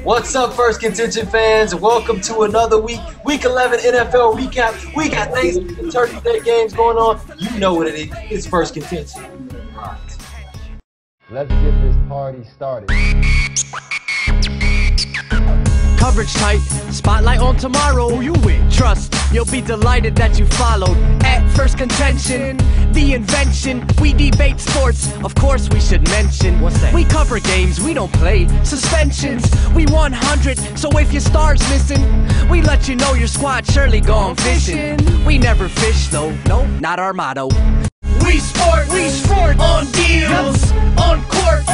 What's up, Phirst Contention fans? Welcome to another week, Week 11 NFL recap. We got Thanksgiving Turkey Day games going on. You know what it is. It's Phirst Contention. Let's get this party started. Coverage tight, spotlight on tomorrow. Who you with? Trust, you'll be delighted that you followed. At Phirst Contention, the invention. We debate sports, of course we should mention. What's that? We cover games, we don't play suspensions. We 100, so if your star's missing, we let you know your squad surely gone fishing. We never fish though, no, not our motto. We sport on deals, on court,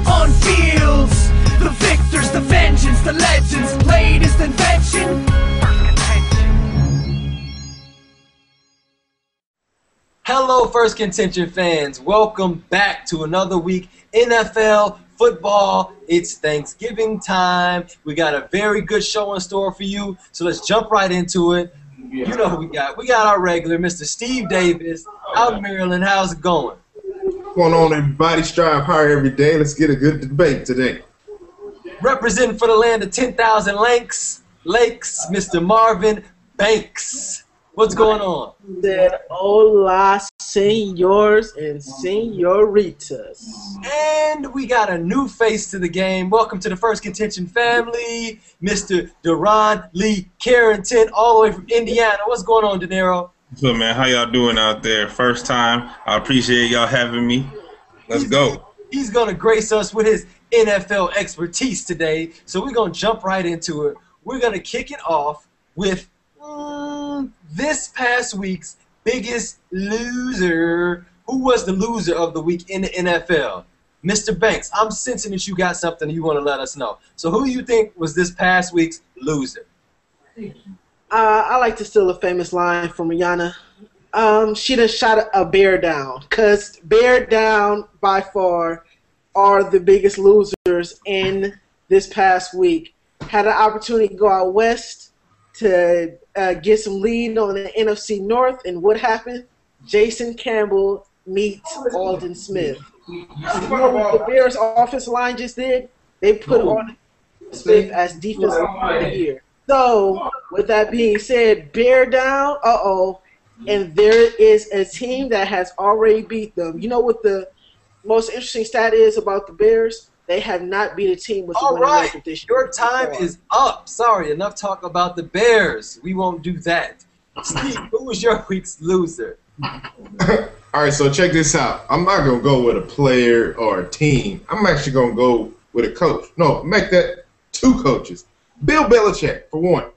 on fields. The victors, the vengeance, the legends, latest invention. Hello, Phirst Contention fans. Welcome back to another week NFL football. It's Thanksgiving time. We got a very good show in store for you, so let's jump right into it. You know who we got. We got our regular, Mr. Steve Davis, out in Maryland. How's it going? What's going on, everybody? Strive hard every day. Let's get a good debate today. Representing for the land of 10,000 lakes, Mr. Marvin Banks. What's going on? Said hola, senors and senoritas. And we got a new face to the game. Welcome to the Phirst Contention family, Mr. Deron Lee Carrington, all the way from Indiana. What's going on, De Niro? What's up, man? How y'all doing out there? First time. I appreciate y'all having me. Let's go. He's going to grace us with his NFL expertise today, so we're going to jump right into it. We're going to kick it off with this past week's biggest loser. Who was the loser of the week in the NFL? Mr. Banks, I'm sensing that you got something you want to let us know. So who do you think was this past week's loser? I like to steal a famous line from Rihanna. She done shot a bear down, because bear down by far are the biggest losers in this past week. Had an opportunity to go out west to get some lead on the NFC North, and what happened? Jason Campbell meets Alden Smith. You know what the Bears' offensive line just did? They put Alden Smith as defensive player of the year. So, with that being said, bear down, and there is a team that has already beat them. You know what the most interesting stat is about the Bears? They have not beat a team with a winning record this year. Your time is up. Sorry, enough talk about the Bears. We won't do that. Steve, who was your week's loser? All right, so check this out. I'm not going to go with a player or a team. I'm actually going to go with a coach. No, make that two coaches. Bill Belichick, for one.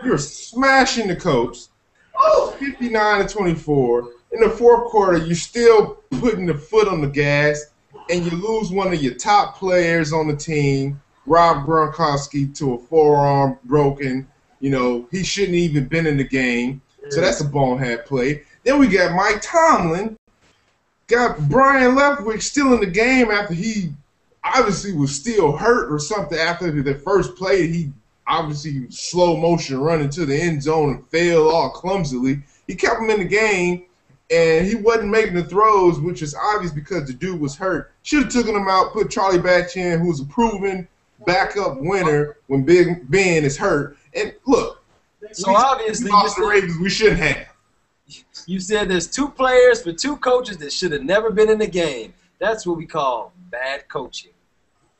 You're smashing the Colts. 59-24. In the fourth quarter, you're still putting the foot on the gas, and you lose one of your top players on the team, Rob Gronkowski, to a forearm broken. You know, he shouldn't even been in the game. So that's a bonehead play. Then we got Mike Tomlin. Got Brian Leftwich still in the game after he obviously was still hurt or something after the first play. He obviously slow motion running to the end zone and failed all clumsily. He kept him in the game, and he wasn't making the throws, which is obvious because the dude was hurt. Should have taken him out, put Charlie Batch in, who's a proven backup winner when Big Ben is hurt. And look, so obviously lost the Ravens we shouldn't have. You said there's two players for two coaches that should have never been in the game. That's what we call bad coaching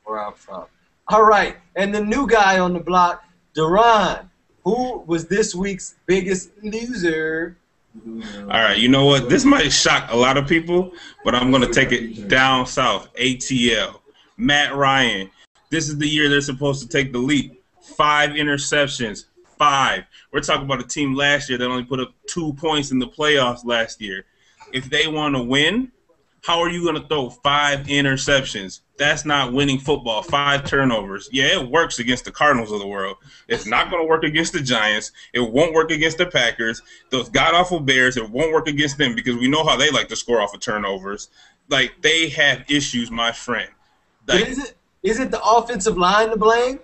where I'm from. All right, and the new guy on the block, Deron, who was this week's biggest loser? All right, you know what? This might shock a lot of people, but I'm going to take it down south. ATL. Matt Ryan. This is the year they're supposed to take the leap. 5 interceptions. 5. We're talking about a team last year that only put up 2 points in the playoffs last year. If they want to win, how are you going to throw 5 interceptions? That's not winning football. 5 turnovers. Yeah, it works against the Cardinals of the world. It's not going to work against the Giants. It won't work against the Packers. Those god-awful Bears, it won't work against them because we know how they like to score off of turnovers. Like, they have issues, my friend. Like, is it the offensive line to blame?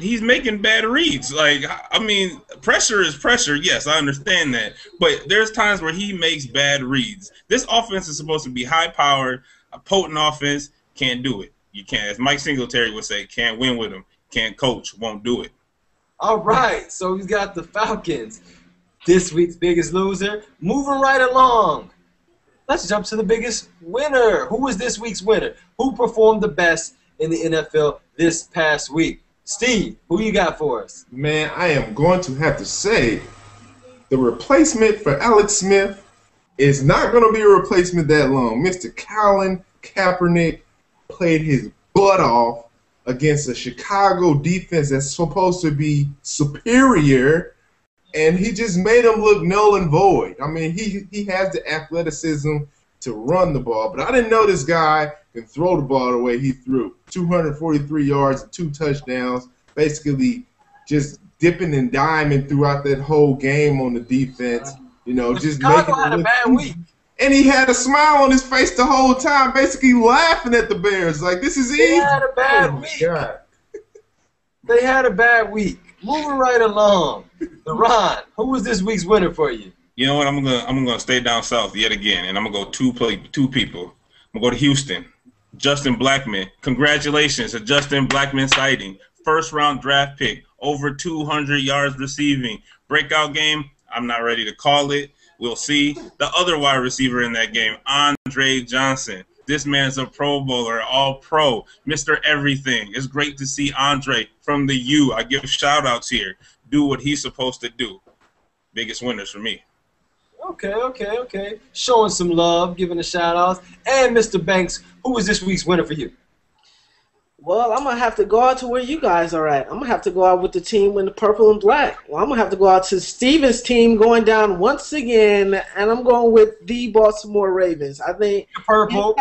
He's making bad reads. Like, I mean, pressure is pressure. Yes, I understand that. But there's times where he makes bad reads. This offense is supposed to be high-powered, a potent offense. Can't do it. You can't, as Mike Singletary would say, can't win with him. Can't coach, won't do it. All right, so we got the Falcons. This week's biggest loser. Moving right along. Let's jump to the biggest winner. Who was this week's winner? Who performed the best in the NFL this past week? Steve, who you got for us? Man, I am going to have to say the replacement for Alex Smith is not going to be a replacement that long. Mr. Colin Kaepernick played his butt off against a Chicago defense that's supposed to be superior, and he just made him look null and void. I mean, he has the athleticism to run the ball, but I didn't know this guy can throw the ball the way he threw. 243 yards and 2 touchdowns, basically just dipping and diming throughout that whole game on the defense. You know, just Chicago making had a bad week. And he had a smile on his face the whole time, basically laughing at the Bears. Like, this is easy. They had a bad Oh, my week. God. They had a bad week. Moving right along. Ron, who was this week's winner for you? You know what? I'm gonna stay down south yet again, and I'm gonna go two people. I'm gonna go to Houston. Justin Blackmon. Congratulations, a Justin Blackmon sighting. First round draft pick, over 200 yards receiving. Breakout game. I'm not ready to call it. We'll see. The other wide receiver in that game, Andre Johnson. This man's a Pro Bowler, all pro, Mr. Everything. It's great to see Andre from the U. I give shout-outs here. Do what he's supposed to do. Biggest winners for me. Okay. Showing some love, giving a shout-outs. And Mr. Banks, who was this week's winner for you? Well, I'm going to have to go out to where you guys are at. I'm going to have to go out with the team in the purple and black. Well, I'm going to have to go out to Steven's team going down once again, and I'm going with the Baltimore Ravens. I think Purple.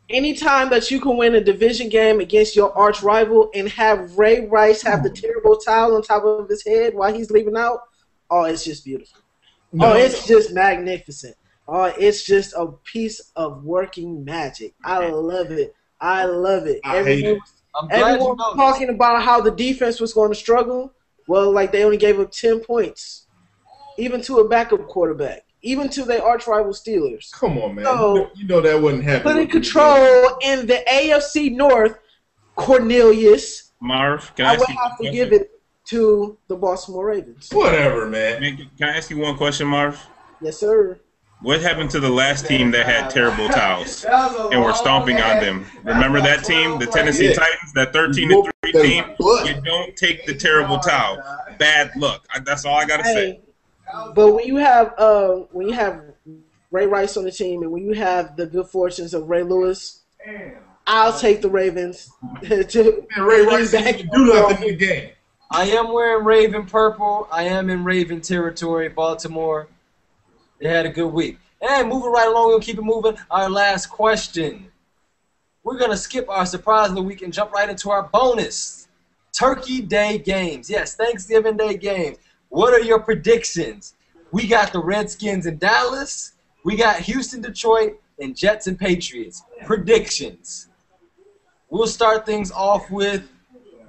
anytime that you can win a division game against your arch rival and have Ray Rice have the terrible towel on top of his head while he's leaving out, oh, it's just beautiful. Oh, it's just magnificent. Oh, it's just a piece of working magic. I love it. I hate it. Everyone was talking about how the defense was going to struggle. Well, like they only gave up 10 points, even to a backup quarterback, even to their arch rival Steelers. Come on, man. So, you know that wouldn't happen. Putting control in the AFC North, Cornelius. Marv, can I I would ask you have to give it to the Baltimore Ravens. Whatever, man. Can I ask you one question, Marv? Yes, sir. What happened to the last team that had terrible towels and were stomping on them? Remember that team, the Tennessee Titans, that 13-3 team? You don't take the terrible towel. Bad luck. That's all I gotta say. But when you have Ray Rice on the team, and when you have the good fortunes of Ray Lewis, I'll take the Ravens. Ray Rice didn't do nothing in the game. I am wearing Raven purple. I am in Raven territory, Baltimore. They had a good week. And moving right along, we'll keep it moving. Our last question. We're going to skip our surprise of the week and jump right into our bonus. Turkey Day games. Yes, Thanksgiving Day games. What are your predictions? We got the Redskins in Dallas. We got Houston, Detroit, and Jets and Patriots. Predictions. We'll start things off with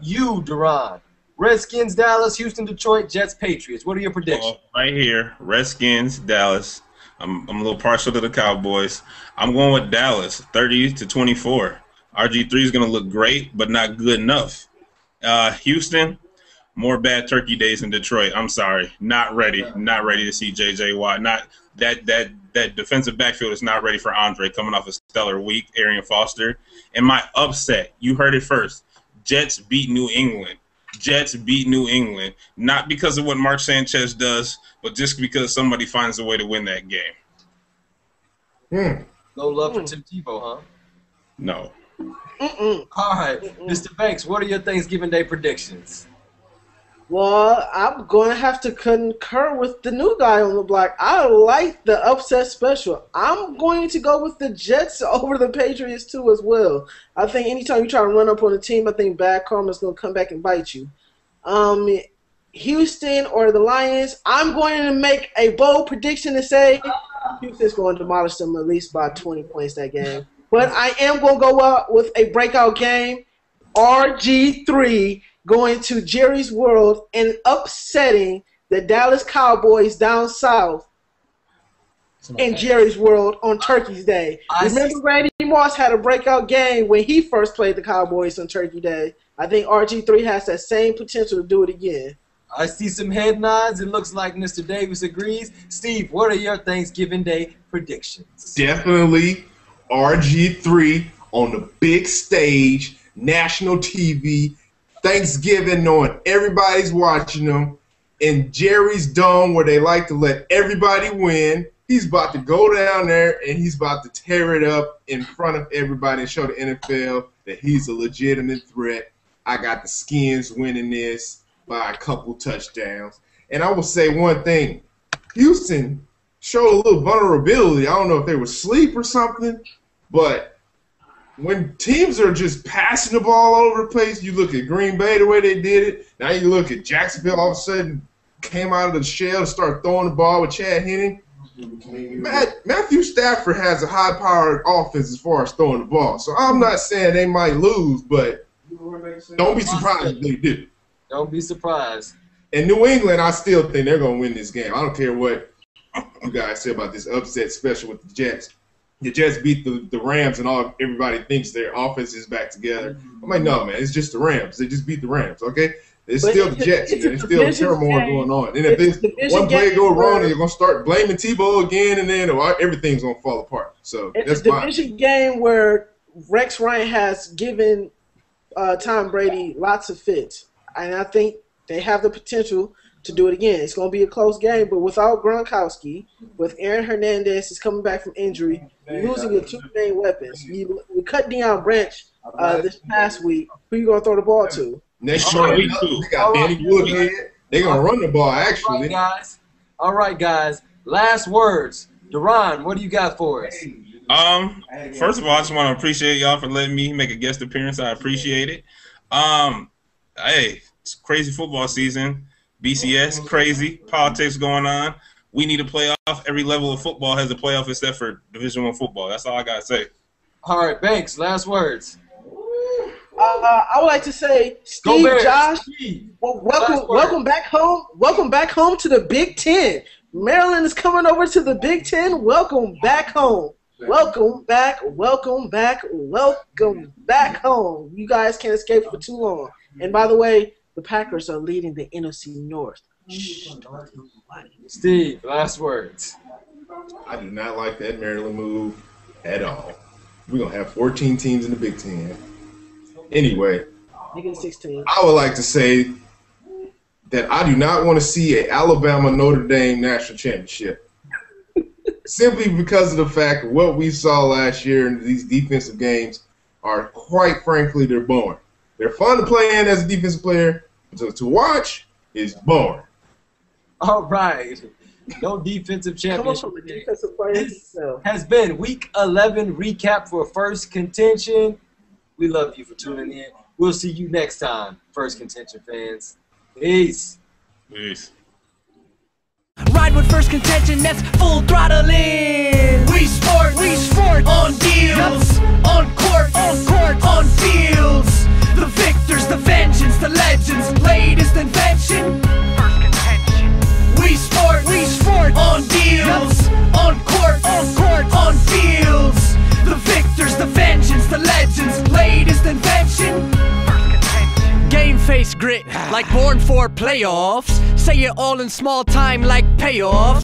you, Duran. Redskins, Dallas, Houston, Detroit, Jets, Patriots. What are your predictions? Right here, Redskins, Dallas. I'm a little partial to the Cowboys. I'm going with Dallas, 30-24. RG3 is going to look great, but not good enough. Houston, more bad turkey days in Detroit. I'm sorry, not ready. Not ready to see J.J. Watt. Not that defensive backfield is not ready for Andre coming off a stellar week. Arian Foster. And my upset, you heard it first. Jets beat New England. Jets beat New England, not because of what Mark Sanchez does, but just because somebody finds a way to win that game. No love for Tim Tebow, huh? No. All right, Mr. Banks, what are your Thanksgiving Day predictions? Well, I'm going to have to concur with the new guy on the block. I like the upset special. I'm going to go with the Jets over the Patriots, too, as well. I think anytime you try to run up on a team, I think bad karma is going to come back and bite you. Houston or the Lions, I'm going to make a bold prediction to say Houston's going to demolish them at least by 20 points that game. But I am going to go out with a breakout game. RG3 going to Jerry's World and upsetting the Dallas Cowboys down south in Jerry's world on Turkey's Day. Remember Randy Moss had a breakout game when he first played the Cowboys on Turkey Day. I think RG3 has that same potential to do it again. I see some head nods. It looks like Mr. Davis agrees. Steve, what are your Thanksgiving Day predictions? Definitely RG3 on the big stage, national TV, Thanksgiving, knowing everybody's watching them, in Jerry's Dome where they like to let everybody win. He's about to go down there and he's about to tear it up in front of everybody and show the NFL that he's a legitimate threat. I got the Skins winning this by a couple touchdowns. And I will say one thing. Houston showed a little vulnerability. I don't know if they were asleep or something, but when teams are just passing the ball all over the place, you look at Green Bay the way they did it. Now you look at Jacksonville, all of a sudden came out of the shell and started throwing the ball with Chad Henne. Matthew Stafford has a high-powered offense as far as throwing the ball. So I'm not saying they might lose, but don't be surprised if they do. Don't be surprised. In New England, I still think they're going to win this game. I don't care what you guys say about this upset special with the Jets. The Jets beat the Rams, and everybody thinks their offense is back together. I'm like, no, man, it's just the Rams. They just beat the Rams, okay? It's still the Jets. There's still turmoil going on. And if one play go wrong, you're going to start blaming Tebow again, and then everything's going to fall apart. So it's a division game where Rex Ryan has given Tom Brady lots of fits. And I think they have the potential to do it again. It's going to be a close game, but without Gronkowski, with Aaron Hernandez is coming back from injury, you're losing your two main weapons. We cut Deion Branch this past week. Who are you going to throw the ball to? Next week, too. They got Danny Woodhead. They're going to run the ball, actually. All right, guys. Last words. Duran, what do you got for us? First of all, I just want to appreciate y'all for letting me make a guest appearance. I appreciate it. Hey, it's crazy football season. BCS, crazy. Politics going on. We need a playoff. Every level of football has a playoff except for Division I football. That's all I got to say. All right, Banks, last words. I would like to say, Steve, Josh, welcome back home. Welcome back home to the Big Ten. Maryland is coming over to the Big Ten. Welcome back home. Welcome back, welcome back, welcome back home. You guys can't escape for too long. And by the way, the Packers are leading the NFC North. Shh, Steve, last words. I do not like that Maryland move at all. We're going to have 14 teams in the Big Ten. Anyway, I would like to say that I do not want to see an Alabama-Notre Dame national championship. Simply because of the fact of what we saw last year in these defensive games are, quite frankly, they're boring. They're fun to play in as a defensive player, but to watch is boring. All right. No defensive championship. This has been Week 11 recap for Phirst Contention. We love you for tuning in. We'll see you next time, Phirst Contention fans. Peace. Peace. Ride with Phirst Contention, that's full throttle in. We sport on deals, on court, on fields. The victors, the vengeance, the legends, latest invention. Phirst Contention. We sport on deals, on court, on fields. The victors, the vengeance, the legends, latest invention. Phirst Contention. Game face grit, like born for playoffs. Say it all in small time like payoffs.